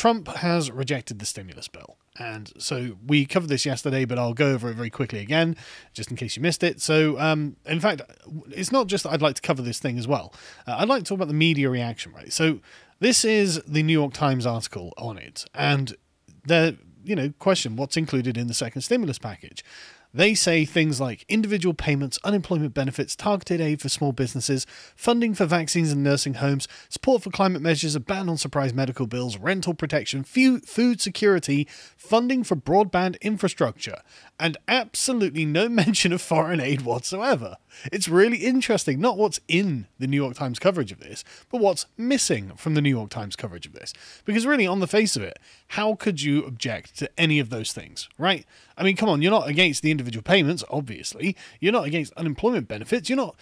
Trump has rejected the stimulus bill. And so we covered this yesterday, but I'll go over it very quickly again, just in case you missed it. So, in fact, it's not just that I'd like to cover this thing as well. I'd like to talk about the media reaction, right? So this is the New York Times article on it. And they're, question what's included in the second stimulus package. They say things like individual payments, unemployment benefits, targeted aid for small businesses, funding for vaccines and nursing homes, support for climate measures, a ban on surprise medical bills, rental protection, food security, funding for broadband infrastructure, and absolutely no mention of foreign aid whatsoever. It's really interesting, not what's in the New York Times coverage of this, but what's missing from the New York Times coverage of this. Because really, on the face of it, how could you object to any of those things, right? I mean, come on, you're not against the individual payments, obviously. You're not against unemployment benefits. You don't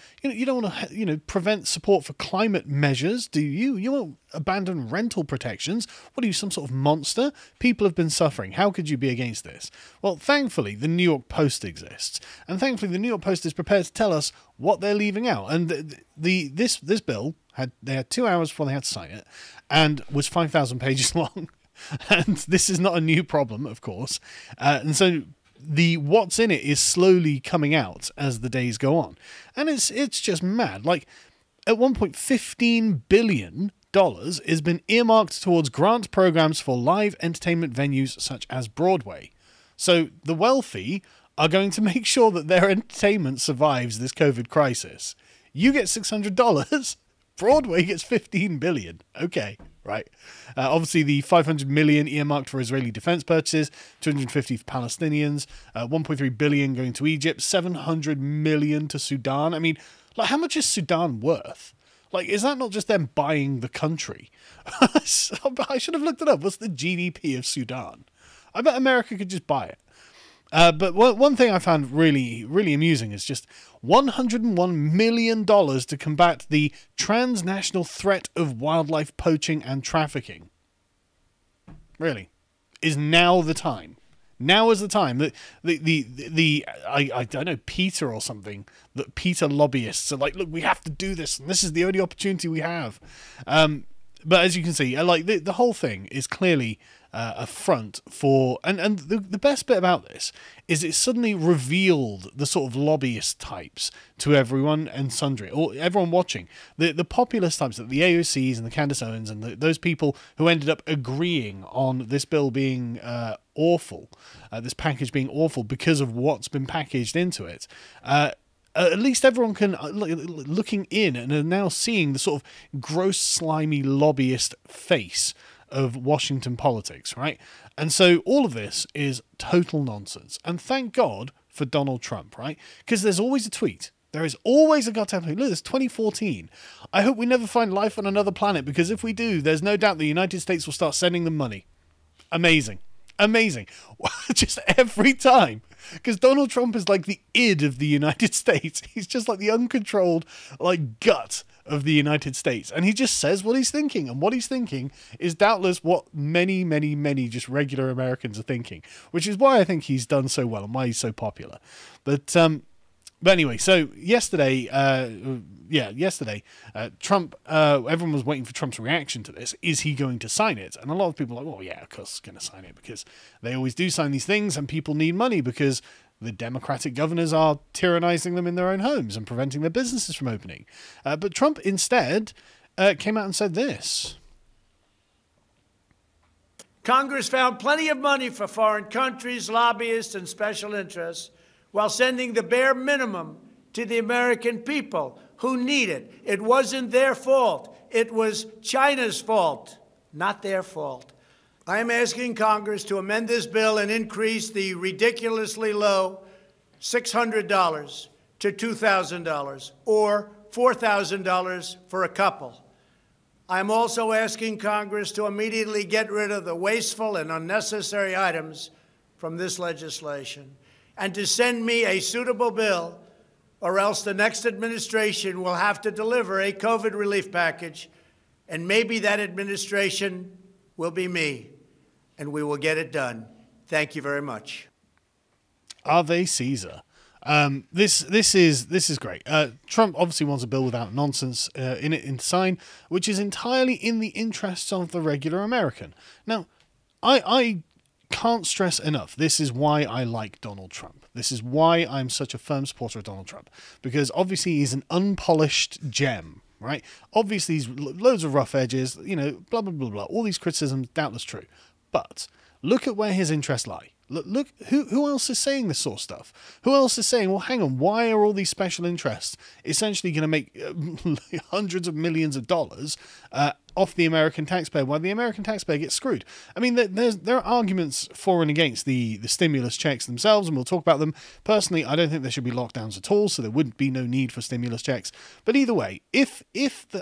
want to, prevent support for climate measures, do you? You won't abandon rental protections. What are you, some sort of monster? People have been suffering. How could you be against this? Well, thankfully, the New York Post exists. And thankfully, the New York Post is prepared to tell us what they're leaving out. And this bill, they had 2 hours before they had to sign it, and was 5,000 pages long. And this is not a new problem, of course. And so what's in it is slowly coming out as the days go on. And it's just mad. Like, at one point, $15 billion has been earmarked towards grant programs for live entertainment venues such as Broadway. So the wealthy are going to make sure that their entertainment survives this COVID crisis. You get $600. Broadway gets $15 billion. Okay, right. Obviously, the $500 million earmarked for Israeli defense purchases, $250 for Palestinians, $1.3 billion going to Egypt, $700 million to Sudan. I mean, like, how much is Sudan worth? Like, is that not just them buying the country? I should have looked it up. What's the GDP of Sudan? I bet America could just buy it. But one thing I found really, really amusing is just $101 million to combat the transnational threat of wildlife poaching and trafficking. Really. Is now the time. Now is the time. I don't know, PETA or something, that PETA lobbyists are like, look, we have to do this, and this is the only opportunity we have. But as you can see, like the whole thing is clearly a front for, and the best bit about this is it suddenly revealed the sort of lobbyist types to everyone and sundry, or everyone watching. The populist types, the AOCs and the Candace Owens and those people who ended up agreeing on this bill being awful, this package being awful because of what's been packaged into it. At least everyone can, looking in and are now seeing the sort of gross, slimy lobbyist face of Washington politics, right? And so all of this is total nonsense. And thank God for Donald Trump, right? Because there's always a tweet. There is always a goddamn tweet. Look, it's 2014. I hope we never find life on another planet, because if we do, there's no doubt the United States will start sending them money. Amazing. Amazing. Just every time. Because Donald Trump is like the id of the United States. He's just like the uncontrolled, like, gut of the United States. And he just says what he's thinking. And what he's thinking is doubtless what many, many, many just regular Americans are thinking. Which is why I think he's done so well and why he's so popular. But anyway, so yesterday, Trump, everyone was waiting for Trump's reaction to this. Is he going to sign it? And a lot of people are like, well, yeah, of course he's going to sign it, because they always do sign these things and people need money because the Democratic governors are tyrannizing them in their own homes and preventing their businesses from opening. But Trump instead came out and said this. Congress found plenty of money for foreign countries, lobbyists, and special interests, while sending the bare minimum to the American people who need it. It wasn't their fault. It was China's fault, not their fault. I am asking Congress to amend this bill and increase the ridiculously low $600 to $2,000 or $4,000 for a couple. I'm also asking Congress to immediately get rid of the wasteful and unnecessary items from this legislation, and to send me a suitable bill, or else the next administration will have to deliver a COVID relief package, and maybe that administration will be me, and we will get it done. Thank you very much. Ave Caesar. This is great. Trump obviously wants a bill without nonsense in it to sign, which is entirely in the interests of the regular American. Now, I can't stress enough, this is why I like Donald Trump. This is why I'm such a firm supporter of Donald Trump. Because obviously he's an unpolished gem, right? Obviously he's loads of rough edges, you know, blah, blah, blah, blah. All these criticisms, doubtless true. But look at where his interests lie. Look, who else is saying this sort of stuff? Who else is saying, well, hang on, why are all these special interests essentially going to make hundreds of millions of dollars off the American taxpayer while the American taxpayer gets screwed? I mean, there are arguments for and against the stimulus checks themselves, and we'll talk about them. Personally, I don't think there should be lockdowns at all, so there wouldn't be no need for stimulus checks. But either way, if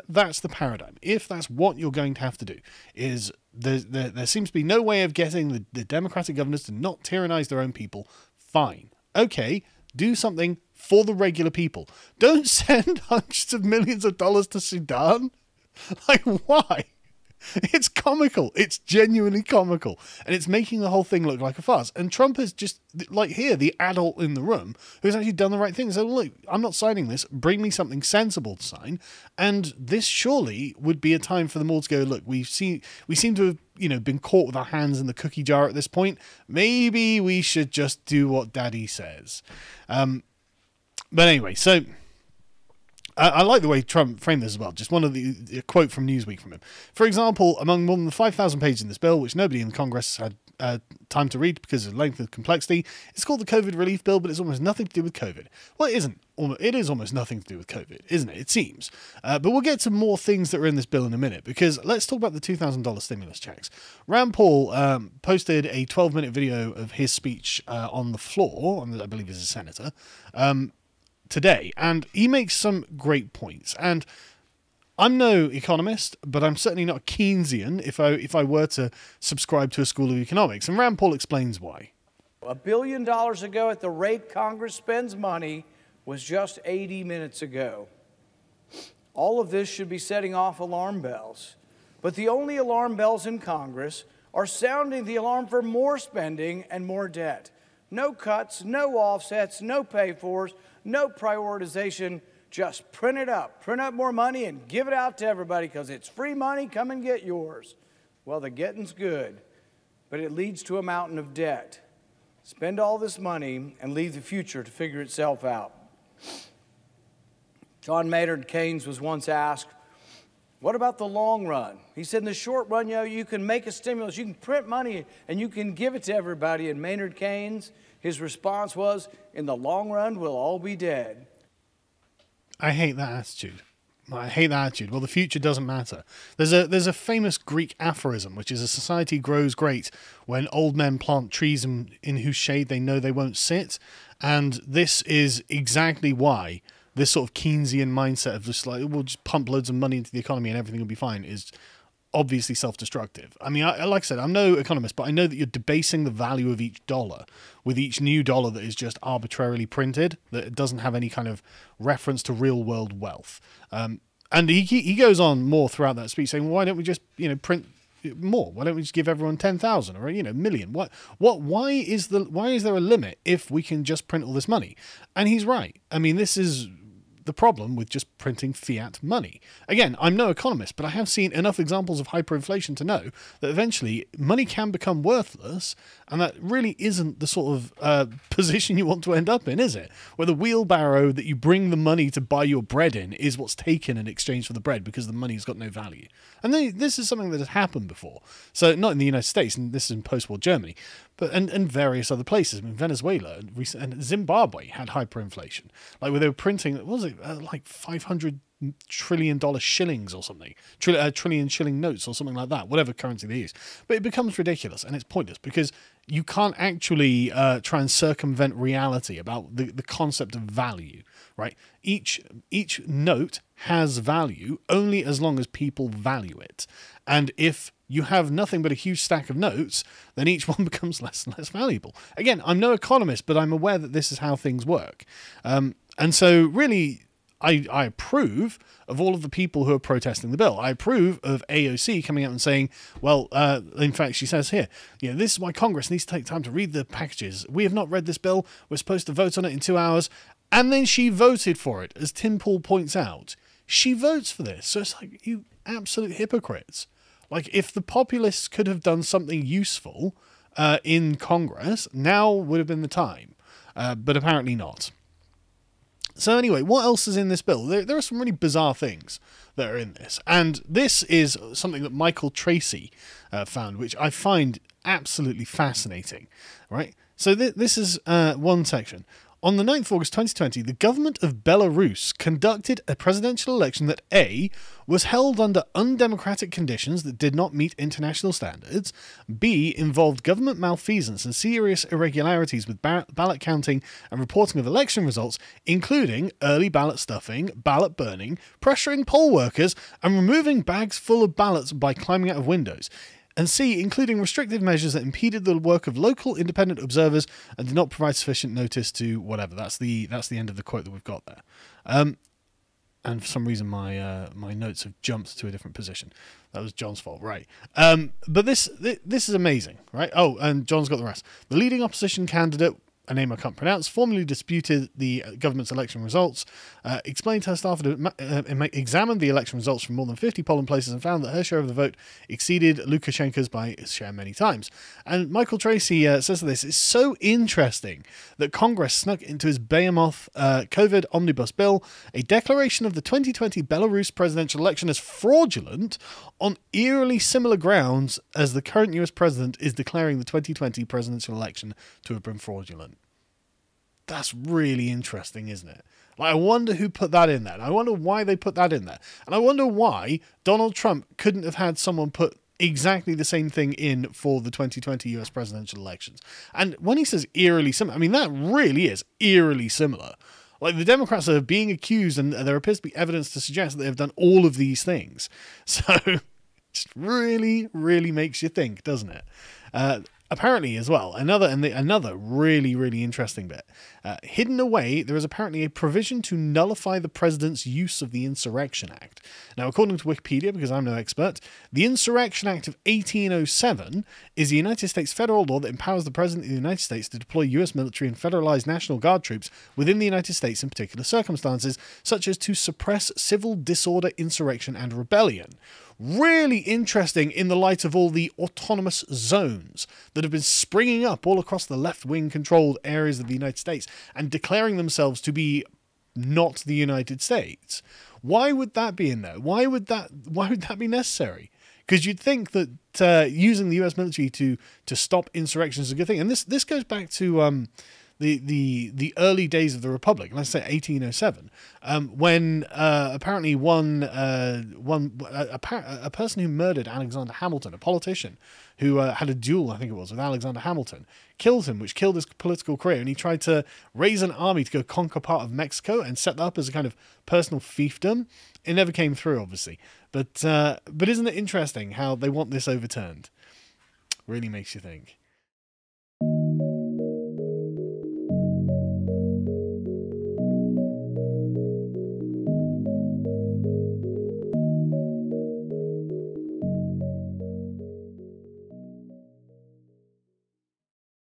that's the paradigm, if that's what you're going to have to do, is there seems to be no way of getting the Democratic governors to not tyrannize their own people. Fine. Okay, do something for the regular people. Don't send hundreds of millions of dollars to Sudan. Like, why? It's comical. It's genuinely comical. And it's making the whole thing look like a farce. And Trump is just, like, here, the adult in the room who's actually done the right thing. So, look, I'm not signing this. Bring me something sensible to sign. And this surely would be a time for them all to go, look, we seem to have, you know, been caught with our hands in the cookie jar at this point. Maybe we should just do what Daddy says. But anyway, so I like the way Trump framed this as well. Just one of a quote from Newsweek from him. For example, among more than 5,000 pages in this bill, which nobody in Congress had time to read because of the length and complexity, it's called the COVID relief bill, but it's almost nothing to do with COVID. Well, it isn't. It is almost nothing to do with COVID, isn't it? It seems. But we'll get to more things that are in this bill in a minute, because let's talk about the $2,000 stimulus checks. Rand Paul posted a 12-minute video of his speech on the floor, I believe he's a senator, today, and he makes some great points. And I'm no economist, but I'm certainly not a Keynesian if I were to subscribe to a school of economics. And Rand Paul explains why. $1 billion ago at the rate Congress spends money was just 80 minutes ago. All of this should be setting off alarm bells. But the only alarm bells in Congress are sounding the alarm for more spending and more debt. No cuts, no offsets, no pay-fors, no prioritization. Just print up more money and give it out to everybody because it's free money. Come and get yours. Well, the getting's good, but it leads to a mountain of debt. Spend all this money and leave the future to figure itself out. John Maynard Keynes was once asked, what about the long run? He said, in the short run, you can make a stimulus, you can print money, and you can give it to everybody. And Maynard Keynes, his response was, in the long run, we'll all be dead. I hate that attitude. I hate that attitude. Well, the future doesn't matter. There's a famous Greek aphorism, which is a society grows great when old men plant trees in whose shade they know they won't sit. And this is exactly why this sort of Keynesian mindset of just like, we'll just pump loads of money into the economy and everything will be fine is obviously self-destructive. I mean, like I said, I'm no economist, but I know that you're debasing the value of each dollar with each new dollar that is just arbitrarily printed, that it doesn't have any kind of reference to real-world wealth. And he goes on more throughout that speech saying, well, why don't we just, print more? Why don't we just give everyone 10,000 or, million? Why is there a limit if we can just print all this money? And he's right. I mean, this is the problem with just printing fiat money. Again, I'm no economist, but I have seen enough examples of hyperinflation to know that eventually money can become worthless, and that really isn't the sort of position you want to end up in, is it? Where the wheelbarrow that you bring the money to buy your bread in is what's taken in exchange for the bread because the money's got no value. And this is something that has happened before. So not in the United States, and this is in post-war Germany, but and various other places. I mean, Venezuela and Zimbabwe had hyperinflation, like where they were printing, what was it, like $500 trillion shillings or something, trillion shilling notes or something like that, whatever currency they use. But it becomes ridiculous and it's pointless because you can't actually try and circumvent reality about the concept of value, right? Each note has value only as long as people value it. And if you have nothing but a huge stack of notes, then each one becomes less and less valuable. Again, I'm no economist, but I'm aware that this is how things work. And so really, I approve of all of the people who are protesting the bill. I approve of AOC coming out and saying, well, in fact, she says here, this is why Congress needs to take time to read the packages. We have not read this bill. We're supposed to vote on it in 2 hours. And then she voted for it, as Tim Pool points out. She votes for this. So it's like, you absolute hypocrites. Like, if the populists could have done something useful in Congress, now would have been the time. But apparently not. So anyway, what else is in this bill? There are some really bizarre things that are in this. And this is something that Michael Tracy found, which I find absolutely fascinating. Right? So this is one section. On the 9th of August 2020, the government of Belarus conducted a presidential election that A, was held under undemocratic conditions that did not meet international standards, B, involved government malfeasance and serious irregularities with ballot counting and reporting of election results, including early ballot stuffing, ballot burning, pressuring poll workers, and removing bags full of ballots by climbing out of windows. And C, including restrictive measures that impeded the work of local independent observers and did not provide sufficient notice to whatever. That's the end of the quote that we've got there. And for some reason, my notes have jumped to a different position. That was John's fault, right? But this is amazing, right? Oh, and John's got the rest. The leading opposition candidate, a name I can't pronounce, formally disputed the government's election results, explained to her staff that examined the election results from more than 50 polling places and found that her share of the vote exceeded Lukashenko's by his share many times. And Michael Tracy says this, it's so interesting that Congress snuck into his behemoth COVID omnibus bill a declaration of the 2020 Belarus presidential election as fraudulent on eerily similar grounds as the current US president is declaring the 2020 presidential election to have been fraudulent. That's really interesting, isn't it? Like, I wonder who put that in there. And I wonder why they put that in there. And I wonder why Donald Trump couldn't have had someone put exactly the same thing in for the 2020 US presidential elections. And when he says eerily similar, I mean, that really is eerily similar. Like, the Democrats are being accused, and there appears to be evidence to suggest that they've done all of these things. So, it just really, really makes you think, doesn't it? Apparently, as well, another really, really interesting bit. Hidden away, there is apparently a provision to nullify the president's use of the Insurrection Act. Now, according to Wikipedia, because I'm no expert, the Insurrection Act of 1807 is the United States federal law that empowers the President of the United States to deploy U.S. military and federalized National Guard troops within the United States in particular circumstances, such as to suppress civil disorder, insurrection, and rebellion. Really interesting in the light of all the autonomous zones that have been springing up all across the left-wing controlled areas of the United States and declaring themselves to be not the United States. Why would that be in there? Why would that be necessary? Because you'd think that using the US military to stop insurrection is a good thing. And this goes back to the early days of the Republic, let's say 1807, when apparently a person who murdered Alexander Hamilton, a politician who had a duel, I think it was, with Alexander Hamilton, killed him, which killed his political career, and he tried to raise an army to go conquer part of Mexico and set that up as a kind of personal fiefdom. It never came through, obviously, but isn't it interesting how they want this overturned? Really makes you think.